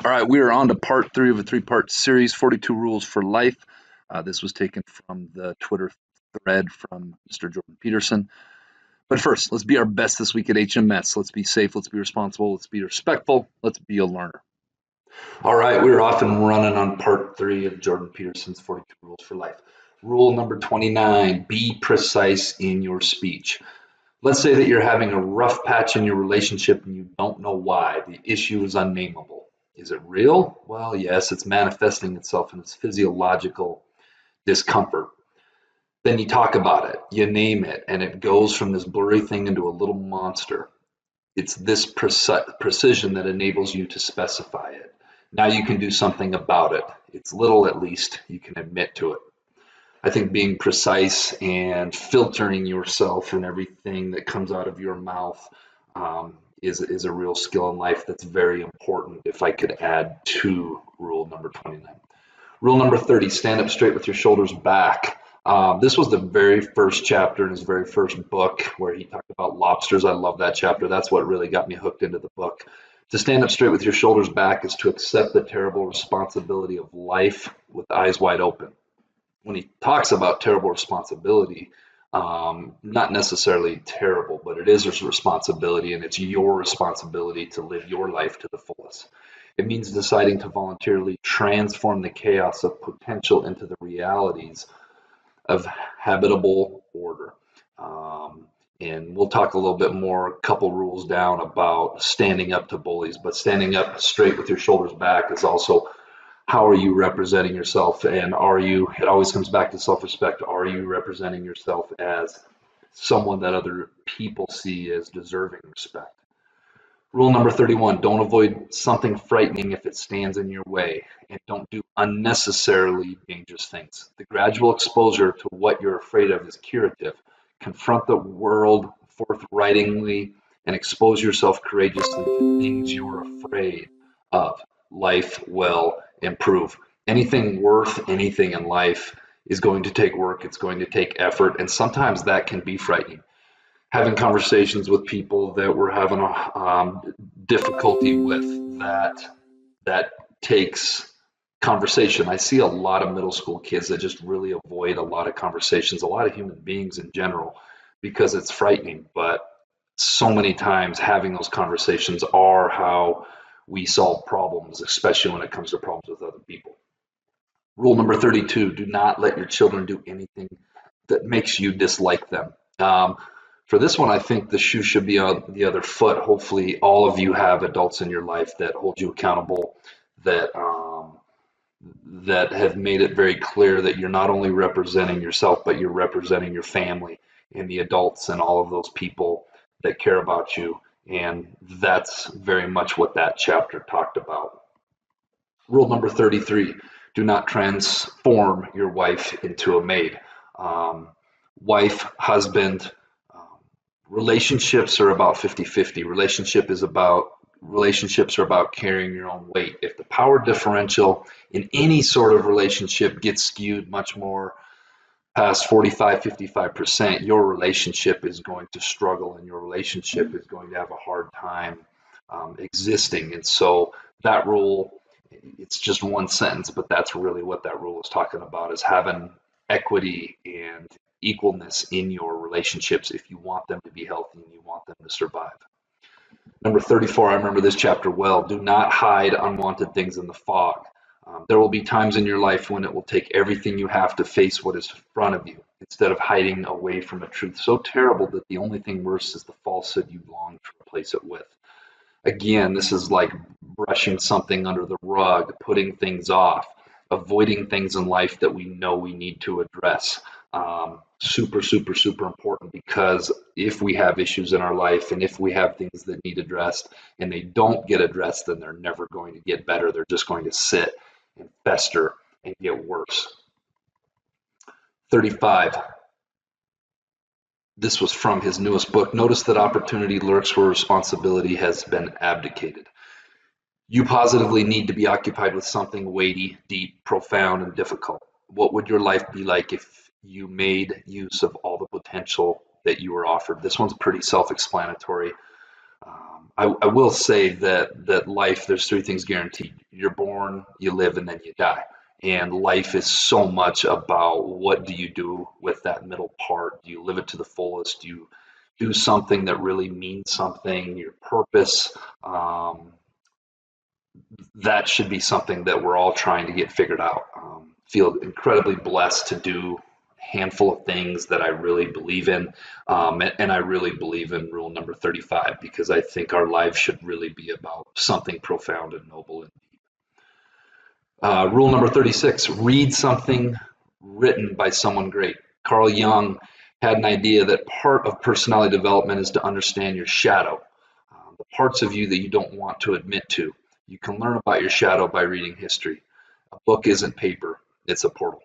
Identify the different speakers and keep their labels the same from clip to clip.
Speaker 1: All right, we are on to part three of a three-part series, 42 Rules for Life. This was taken from the Twitter thread from Mr. Jordan Peterson. But first, let's be our best this week at HMS. Let's be safe, let's be responsible, let's be respectful, let's be a learner. All right, we're off and running on part three of Jordan Peterson's 42 Rules for Life. Rule number 29, be precise in your speech. Let's say that you're having a rough patch in your relationship and you don't know why. The issue is unnameable. Is it real? Well, yes, it's manifesting itself in its physiological discomfort. Then you talk about it, you name it, and it goes from this blurry thing into a little monster. It's this precision that enables you to specify it. Now you can do something about it. It's little, at least, you can admit to it. I think being precise and filtering yourself and everything that comes out of your mouth is a real skill in life that's very important. If I could add to rule number 29. Rule number 30, stand up straight with your shoulders back. This was the very first chapter in his very first book where he talked about lobsters. I love that chapter. That's what really got me hooked into the book. To stand up straight with your shoulders back is to accept the terrible responsibility of life with eyes wide open. When he talks about terrible responsibility, not necessarily terrible, but it is a responsibility, and it's your responsibility to live your life to the fullest. It means deciding to voluntarily transform the chaos of potential into the realities of habitable order. And we'll talk a little bit more, a couple rules down, about standing up to bullies, but standing up straight with your shoulders back is also how are you representing yourself, and it always comes back to self-respect. Are you representing yourself as someone that other people see as deserving respect? Rule number 31, don't avoid something frightening if it stands in your way, and don't do unnecessarily dangerous things. The gradual exposure to what you're afraid of is curative. Confront the world forthrightly and expose yourself courageously to things you're afraid of. Life will improve. Anything worth anything in life is going to take work, it's going to take effort, and sometimes that can be frightening. Having conversations with people that we're having a difficulty with, that takes conversation. I see a lot of middle school kids that just really avoid a lot of conversations, a lot of human beings in general, because it's frightening. But so many times having those conversations are how we solve problems, especially when it comes to problems with other people. Rule number 32, do not let your children do anything that makes you dislike them. For this one, I think the shoe should be on the other foot. Hopefully all of you have adults in your life that hold you accountable, that have made it very clear that you're not only representing yourself, but you're representing your family and the adults and all of those people that care about you. And that's very much what that chapter talked about. Rule number 33, do not transform your wife into a maid. Wife, husband, relationships are about 50-50. Relationships are about carrying your own weight. If the power differential in any sort of relationship gets skewed much more past 45-55%, your relationship is going to struggle, and your relationship is going to have a hard time existing. And so that rule, it's just one sentence, but that's really what that rule is talking about, is having equity and equalness in your relationships if you want them to be healthy and you want them to survive. Number 34, I remember this chapter well. Do not hide unwanted things in the fog. There will be times in your life when it will take everything you have to face what is in front of you, instead of hiding away from a truth so terrible that the only thing worse is the falsehood you long to replace it with. Again, this is like brushing something under the rug, putting things off, avoiding things in life that we know we need to address. Super, super, super important, because if we have issues in our life and if we have things that need addressed and they don't get addressed, then they're never going to get better. They're just going to sit and fester and get worse. 35. This was from his newest book. Notice that opportunity lurks where responsibility has been abdicated. You positively need to be occupied with something weighty, deep, profound, and difficult. What would your life be like if you made use of all the potential that you were offered? This one's pretty self-explanatory. I will say that life, there's three things guaranteed. You're born, you live, and then you die. And life is so much about what do you do with that middle part? Do you live it to the fullest? Do you do something that really means something? Your purpose, that should be something that we're all trying to get figured out. Feel incredibly blessed to do a handful of things that I really believe in. And I really believe in rule number 35 because I think our lives should really be about something profound and noble and deep. Rule number 36, read something written by someone great. Carl Jung had an idea that part of personality development is to understand your shadow, the parts of you that you don't want to admit to. You can learn about your shadow by reading history. A book isn't paper, it's a portal.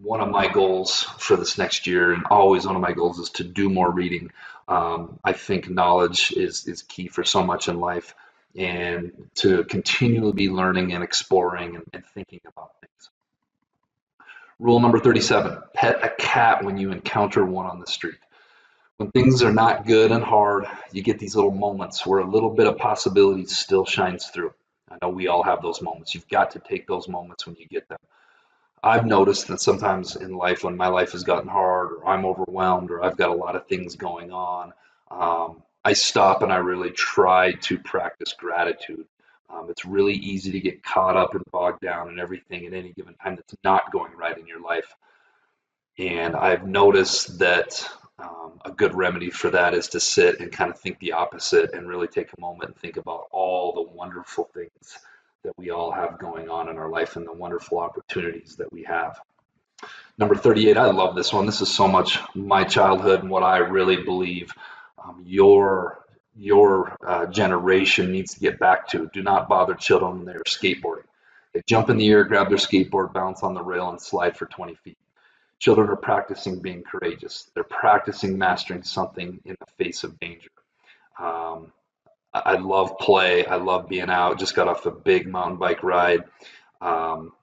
Speaker 1: One of my goals for this next year, and always one of my goals, is to do more reading. I think knowledge is key for so much in life, and to continually be learning and exploring and thinking about things. Rule number 37, pet a cat when you encounter one on the street. When things are not good and hard, you get these little moments where a little bit of possibility still shines through. I know we all have those moments. You've got to take those moments when you get them. I've noticed that sometimes in life, when my life has gotten hard, or I'm overwhelmed, or I've got a lot of things going on, I stop and I really try to practice gratitude. It's really easy to get caught up and bogged down in everything at any given time that's not going right in your life. And I've noticed that a good remedy for that is to sit and kind of think the opposite and really take a moment and think about all the wonderful things that we all have going on in our life and the wonderful opportunities that we have. Number 38, I love this one. This is so much my childhood and what I really believe your generation needs to get back to. Do not bother children when they're skateboarding. They jump in the air, grab their skateboard, bounce on the rail, and slide for 20 feet. Children are practicing being courageous. They're practicing mastering something in the face of danger. Um, I love play. I love being out. Just got off a big mountain bike ride. Um,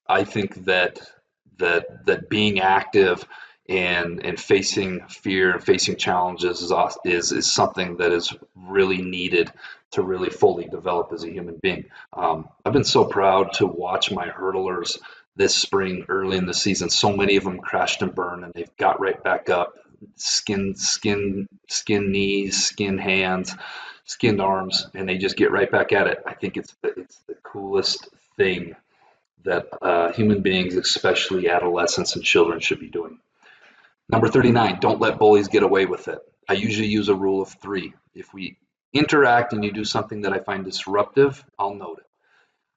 Speaker 1: I think that being active and facing fear and facing challenges is something that is really needed to really fully develop as a human being. I've been so proud to watch my hurdlers this spring early in the season. So many of them crashed and burned, and they've got right back up. Skin knees, skin hands, skinned arms, and they just get right back at it. I think it's the coolest thing that human beings, especially adolescents and children, should be doing. Number 39, don't let bullies get away with it. I usually use a rule of three. If we interact and you do something that I find disruptive, I'll note it.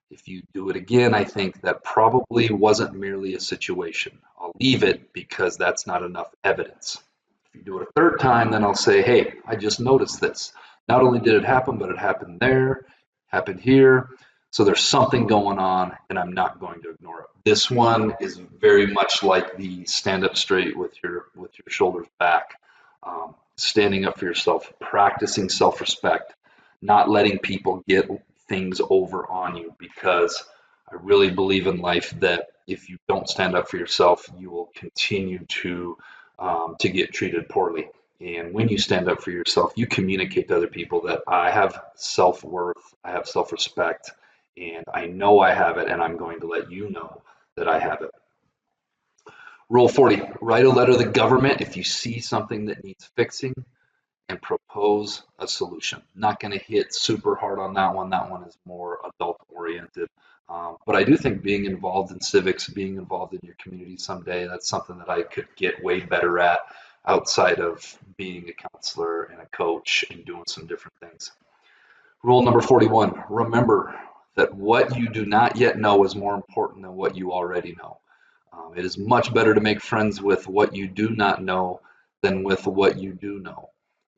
Speaker 1: If you do it again, I think that probably wasn't merely a situation. I'll leave it because that's not enough evidence. If you do it a third time, then I'll say, hey, I just noticed this. Not only did it happen, but it happened there, happened here. So there's something going on, and I'm not going to ignore it. This one is very much like the stand up straight with your shoulders back, standing up for yourself, practicing self-respect, not letting people get things over on you, because I really believe in life that if you don't stand up for yourself, you will continue to get treated poorly. And when you stand up for yourself, you communicate to other people that I have self-worth, I have self-respect, and I know I have it, and I'm going to let you know that I have it. Rule 40, write a letter to the government if you see something that needs fixing and propose a solution. Not going to hit super hard on that one. That one is more adult oriented. But I do think being involved in civics, being involved in your community someday, that's something that I could get way better at outside of being a counselor and a coach and doing some different things. Rule number 41, remember that what you do not yet know is more important than what you already know. It is much better to make friends with what you do not know than with what you do know.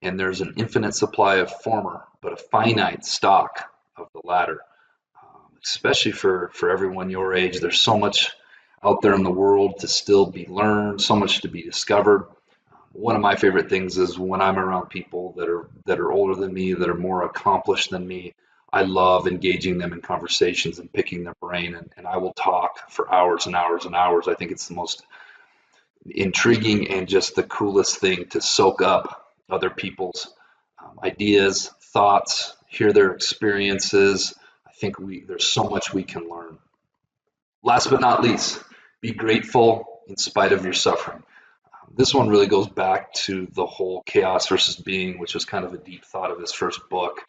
Speaker 1: And there's an infinite supply of former, but a finite stock of the latter. Especially for everyone your age, there's so much out there in the world to still be learned, so much to be discovered. One of my favorite things is when I'm around people that are older than me, that are more accomplished than me. I love engaging them in conversations and picking their brain, and I will talk for hours and hours and hours. I think it's the most intriguing and just the coolest thing to soak up other people's ideas, thoughts, hear their experiences. I think there's so much we can learn. Last but not least, be grateful in spite of your suffering. This one really goes back to the whole chaos versus being, which was kind of a deep thought of his first book.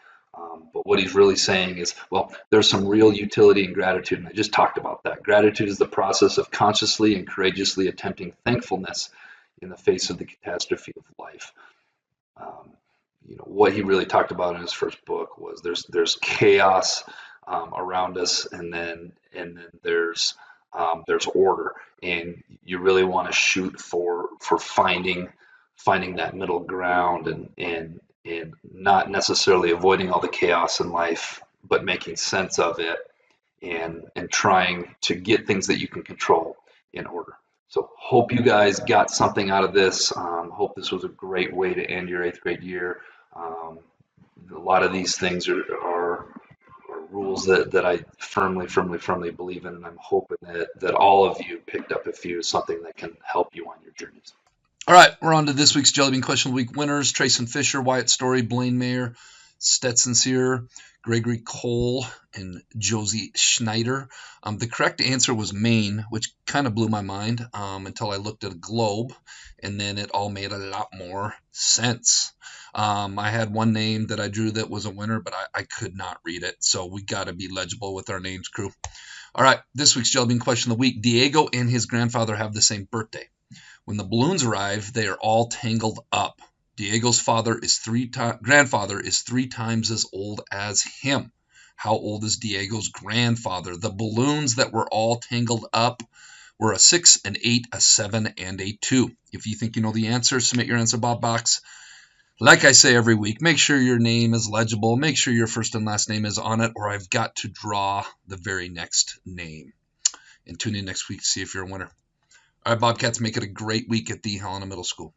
Speaker 1: But what he's really saying is, well, there's some real utility in gratitude, and I just talked about that. Gratitude is the process of consciously and courageously attempting thankfulness in the face of the catastrophe of life. Um, what he really talked about in his first book was there's chaos around us, and then there's order, and you really want to shoot for finding that middle ground, and not necessarily avoiding all the chaos in life, but making sense of it, and trying to get things that you can control in order. So hope you guys got something out of this. Hope this was a great way to end your 8th grade year. Um, a lot of these things are rules that I firmly believe in, and I'm hoping that all of you picked up a few, something that can help you on your journeys. All right, we're on to this week's Jelly Bean Question of the Week winners: Trayson Fisher, Wyatt Story, Blaine Mayer, Stetson Sear, Gregory Cole, and Josie Schneider. The correct answer was Maine, which kind of blew my mind until I looked at a globe, and then it all made a lot more sense. I had one name that I drew that was a winner, but I could not read it, so we got to be legible with our names, crew. All right, this week's Jelly Bean Question of the Week: Diego and his grandfather have the same birthday. When the balloons arrive, they are all tangled up. Diego's grandfather is 3 times as old as him. How old is Diego's grandfather? The balloons that were all tangled up were a 6, an 8, a 7, and a 2. If you think you know the answer, submit your answer Bob box. Like I say every week, make sure your name is legible. Make sure your first and last name is on it, or I've got to draw the very next name. And tune in next week to see if you're a winner. All right, Bobcats, make it a great week at the Helena Middle School.